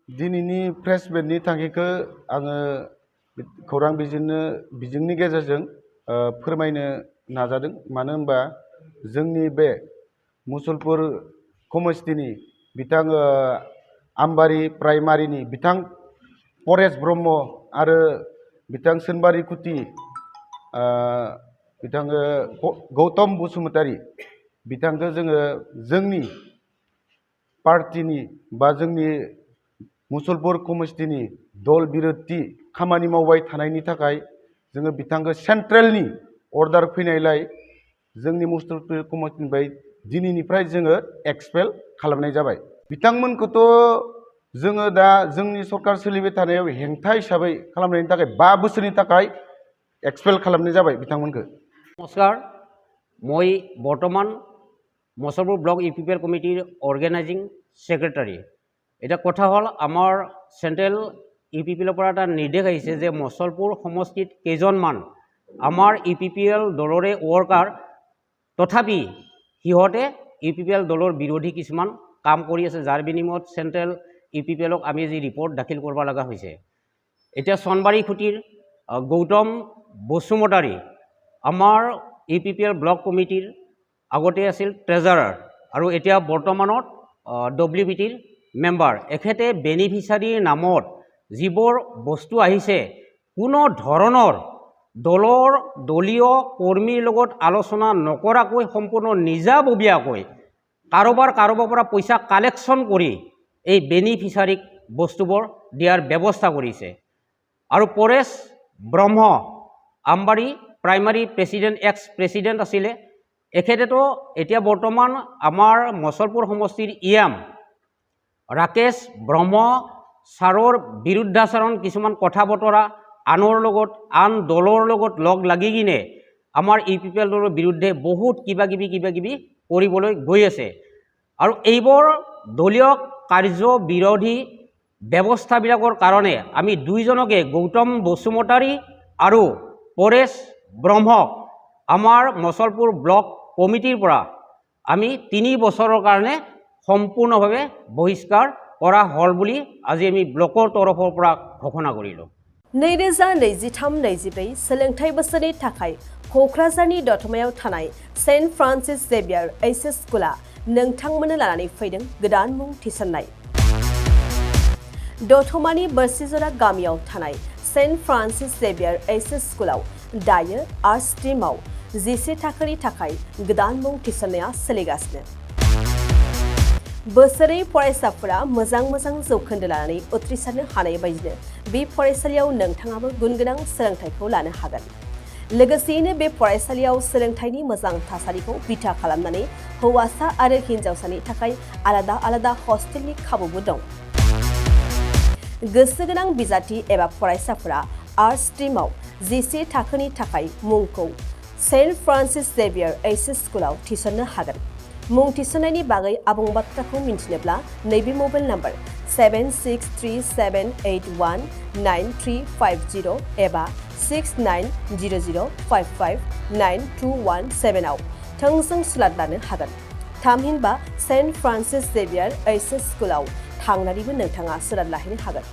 दिनैनि प्रेस मिटनि थांखिखौ आङो खौरां बिजोंनि गेजेरजों फोरमायनो नाजादों। मानो होनबा जोंनि बे मसलपुर समस्थिनि बिथां आमबारि प्राइमारिनि बिथां परेश ब्रह्म आरो बिथां सोनबारि खुथि बिथां गौतम बसुमतारी बिथांखौ जोङो जोंनि पार्टीनि बा जोंनि मसलपुर समस्थिनि दल बिरोधि खामानि मावबाय थानायनि थाखाय जोङो बिथांखौ सेन्ट्रेलनि अर्डार फैनायलाय जोंनि मसलपुर समस्थिनिफ्राय दिनैनिफ्राय जोङो एक्सपेल खालामनाय जाबाय। बिथांमोनखौथ' जोङो दा जोंनि सरकार सोलिबाय थानायाव हेंथा हिसाबै खालामनायनि थाखाय 5 बोसोरनि थाखाय एक्सपेल खालामनाय जाबाय बिथांमोनखौ। नमस्कार, मैं बर्तमान मसलपुर ब्लक इउपिपिएल कमिटिर अर्गेनाइजिंग सेक्रेटारि। এটা কথা হল আমাৰ সেন্ট্ৰেল ইউপিপিএলৰ পৰা এটা নিৰ্দেশ আহিছে যে মসলপুৰ সমষ্টিত কেইজনমান আমাৰ ইউপিপিএল দলৰে ৱৰ্কাৰ তথাপি সিহঁতে ইউপিপিএল দলৰ বিৰোধী কিছুমান কাম কৰি আছে, যাৰ বিনিময়ত সেন্ট্ৰেল ইউপিপিএলক আমি যি ৰিপৰ্ট দাখিল কৰিব লগা হৈছে। এতিয়া সোণবাৰী খুঁটিৰ গৌতম বসুমতাৰী আমাৰ ইউপিপিএল ব্লক কমিটিৰ আগতে আছিল ট্ৰেজাৰাৰ আৰু এতিয়া বৰ্তমানত ডব্লিউবিটিৰ মেম্বাৰ। এখেতে বেনিফিচাৰীৰ নামত যিবোৰ বস্তু আহিছে কোনো ধৰণৰ দলীয় কৰ্মীৰ লগত আলোচনা নকৰাকৈ সম্পূৰ্ণ নিজাববীয়াকৈ কাৰোবাৰ পৰা পইচা কালেকশ্যন কৰি এই বেনিফিচাৰীক বস্তুবোৰ দিয়াৰ ব্যৱস্থা কৰিছে। আৰু Paresh Brahma Ambari primary president ex president আছিলে, এখেতেতো এতিয়া বৰ্তমান আমাৰ মসলপুৰ সমষ্টিৰ ইএম ৰাকেশ ব্ৰহ্ম ছাৰৰ বিৰুদ্ধাচৰণ কিছুমান কথা বতৰা আনৰ লগত আন দলৰ লগত লগ লাগি কিনে আমাৰ ইউপিপিএল দলৰ বিৰুদ্ধে বহুত কিবা কিবি কৰিবলৈ গৈ আছে। আৰু এইবোৰ দলীয় কাৰ্য বিৰোধী ব্যৱস্থাবিলাকৰ কাৰণে আমি দুইজনকে গৌতম বসুমতাৰী আৰু পৰেশ ব্ৰহ্মক আমাৰ মসলপুৰ ব্লক কমিটিৰ পৰা আমি 3 বছৰৰ কাৰণে সম্পূৰ্ণভাৱে বহিষ্কাৰ কৰা হল বুলি আজি আমি ব্লকৰ তৰফৰ পৰা ঘোষণা কৰিলোঁ। 2023-24 सोलोंथाइ बोसोरनि थाखाय क'क्राझारनि दतमायाव थानाय सेन्ट फ्रान्सिस जेभियार एचएस स्कुला नोंथांमोननो लानानै फैदों गोदान मुं थिसननाय। दतमानि बोरसिजरा गामियाव थानाय सेन्ट फ्रान्सिस जेभियार एचएस स्कुलाव दायो आर्ट स्ट्रीमाव 11 थाखोनि थाखाय गोदान मुं थिसननाया सोलिगासिनो। बोसोरै फरायसाफोरा मोजां जौखोन्दो लानानै उथ्रिसारनो हानाय बायदिनो बे फरायसालियाव नोंथाङाबो गुनगोनां सोलोंथाइखौ लानो हागोन। लोगोसेयैनो बे फरायसालियाव सोलोंथाइनि मोजां थासारिखौ बिथा खालामनानै हौवासा आरो हिन्जावसानि थाखाय आलादा हस्टेलनि खाबुबो दं। गोसो गोनां बिजाथि एबा फरायसाफोरा आर्ट स्ट्रीमाव 11 थाखोनि थाखाय मुंखौ सेन्ट फ्रान्सिस जेभियार एचएस स्कुलाव थिसननो हागोन। मुं थिसननायनि बागै आबुं बाथ्राखौ मिन्थिनोब्ला नैबे मबाइल नम्बर 7637819350 एबा 6900559217 आव थोंजों सुलाद लानो हागोन। थामहिनबा सेन्ट फ्रान्सिस जेभियार एचएस स्कुलाव थांनानैबो नोंथाङा सुलाद लाहैनो हागोन।